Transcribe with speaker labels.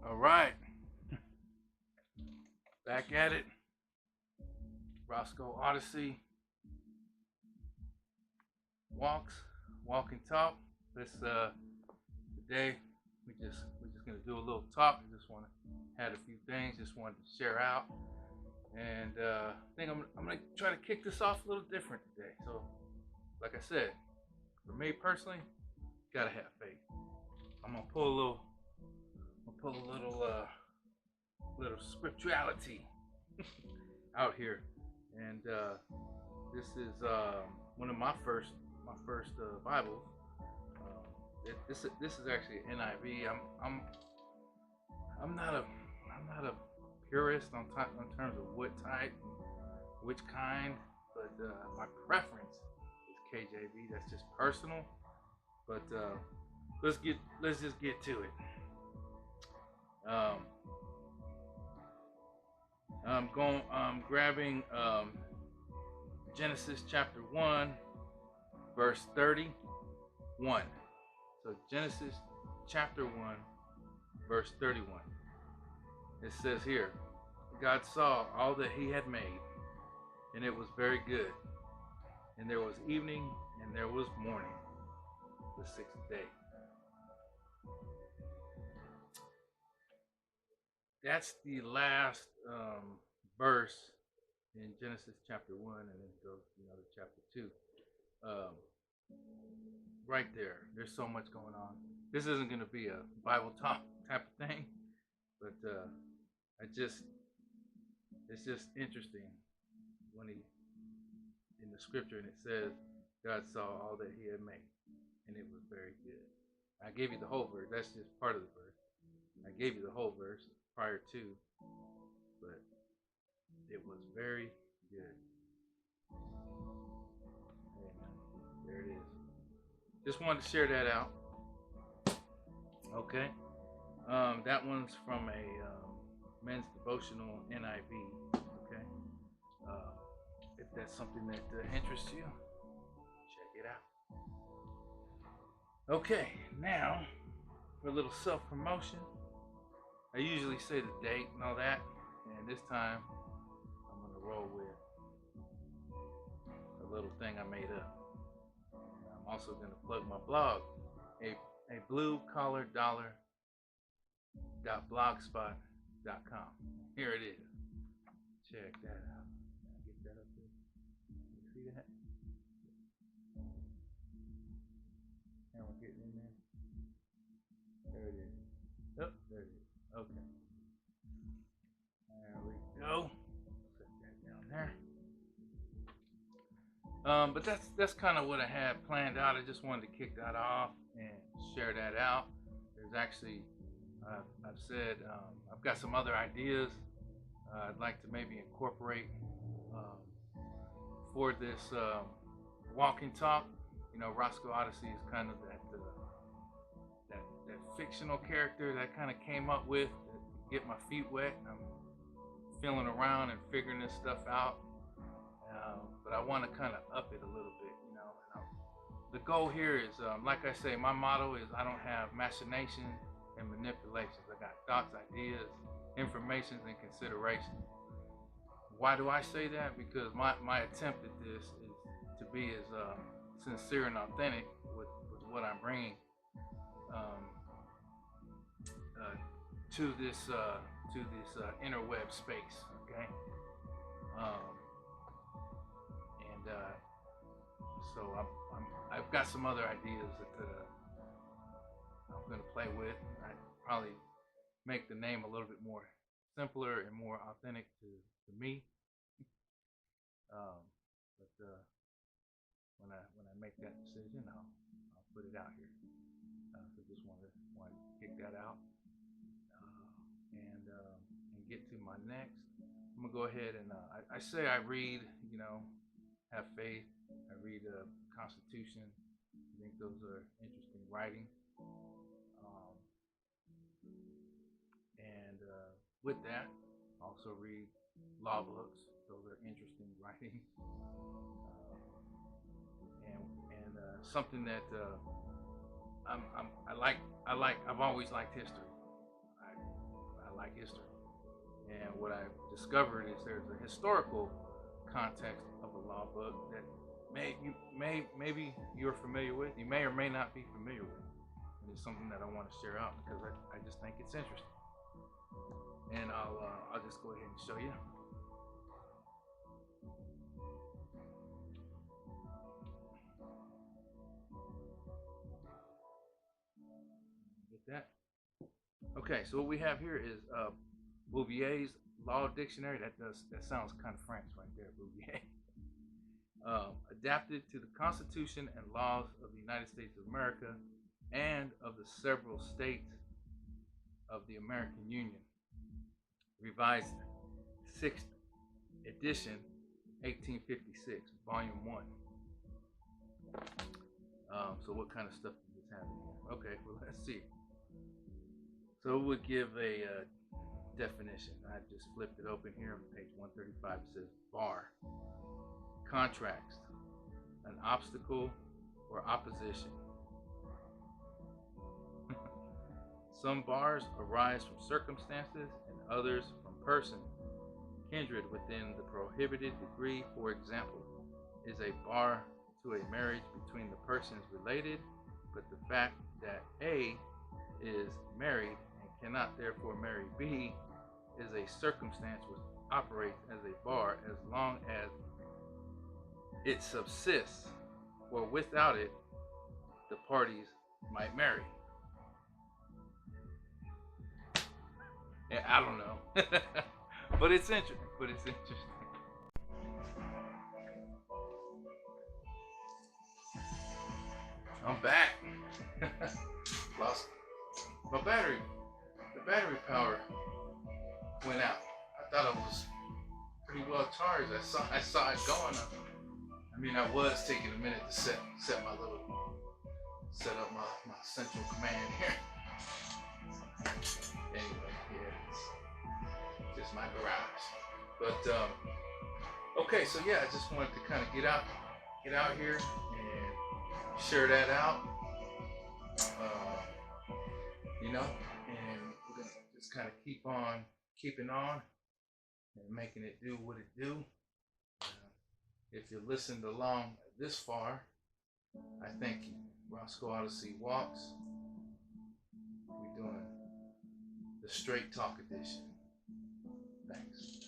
Speaker 1: All right, back at it. Rosco Odyssey walks, walk and talk. This today we just gonna do a little talk. I just want to had a few things, just wanted to share out, and I think I'm gonna try to kick this off a little different today. So, like I said, for me personally, gotta have faith. I'm gonna pull a little, little spirituality out here, and this is one of my first Bibles. This is actually an NIV. I'm not a purist on terms of what type, which kind, but my preference is KJV. That's just personal. But let's just get to it. Um, I'm grabbing Genesis chapter 1, verse 31. So Genesis chapter 1, verse 31. It says here, God saw all that he had made, and it was very good. And there was evening, and there was morning, the sixth day. That's the last verse in Genesis chapter 1, and then it goes to chapter 2. Um, right there, there's so much going on. This isn't going to be a Bible talk type of thing, but it's just interesting when he, in the scripture, and it says, God saw all that he had made, and it was very good. I gave you the whole verse. That's just part of the verse. I gave you the whole verse prior to, but it was very good. Amen. There it is. Just wanted to share that out. Okay. That one's from a men's devotional NIV. Okay. If that's something that interests you, check it out. Okay. Now, for a little self-promotion. I usually say the date and all that, and this time I'm gonna roll with a little thing I made up. And I'm also gonna plug my blog, a bluecollardollar.blogspot.com. Here it is. Check that out. Get that up there. You see that? And we're getting in there. There it is. Oh, there it is. Okay. There we go. Set that down there. But that's kind of what I had planned out. I just wanted to kick that off and share that out. There's actually, I've said, I've got some other ideas I'd like to maybe incorporate for this walk and talk. Rosco Odyssey is kind of that fictional character that I kind of came up with to get my feet wet. I'm feeling around and figuring this stuff out, but I want to kind of up it a little bit. The goal here is, like I say, my motto is I don't have machination and manipulations. I got thoughts, ideas, informations, and considerations. Why do I say that? Because my attempt at this is to be as sincere and authentic with what I'm bringing to this interweb space. Okay, and so I've got some other ideas that I'm going to play with. I probably make the name a little bit more simpler and more authentic to me. But when I make that decision, I'll put it out here. So just want to kick that out and get to my next. I'm gonna go ahead and I say I read, have faith. I read Constitution. I think those are interesting writing. And with that, I also read law books. Those are interesting writing. And something that I've always liked history. like history. And what I discovered is there's a historical context of a law book that maybe you're familiar with. You may or may not be familiar with. And it's something that I want to share out because I just think it's interesting. And I'll just go ahead and show you. Get that? Okay, so what we have here is Bouvier's Law Dictionary. That sounds kind of French right there, Bouvier. Adapted to the Constitution and laws of the United States of America and of the several states of the American Union. Revised 6th edition, 1856, volume 1. So what kind of stuff does this have in here? Okay, well, let's see. So it would give a definition. I just flipped it open here on page 135. It says bar, contrast, an obstacle or opposition. Some bars arise from circumstances and others from persons kindred within the prohibited degree. For example, is a bar to a marriage between the persons related, but the fact that A is married and cannot therefore marry B is a circumstance which operates as a bar as long as it subsists, for without it the parties might marry. Yeah, I don't know. But it's interesting. I'm back. Lost my battery. The battery power went out. I thought it was pretty well charged. I saw it going up. I mean, I was taking a minute to set up my central command here. Anyway, yeah, it's just my garage. But okay, so yeah, I just wanted to kind of get out here and share that out. And we're gonna just kind of keep on keeping on and making it do what it do. If you listened along this far, I thank you. Rosco Odyssey Walks. We're doing the Straight Talk edition. Thanks.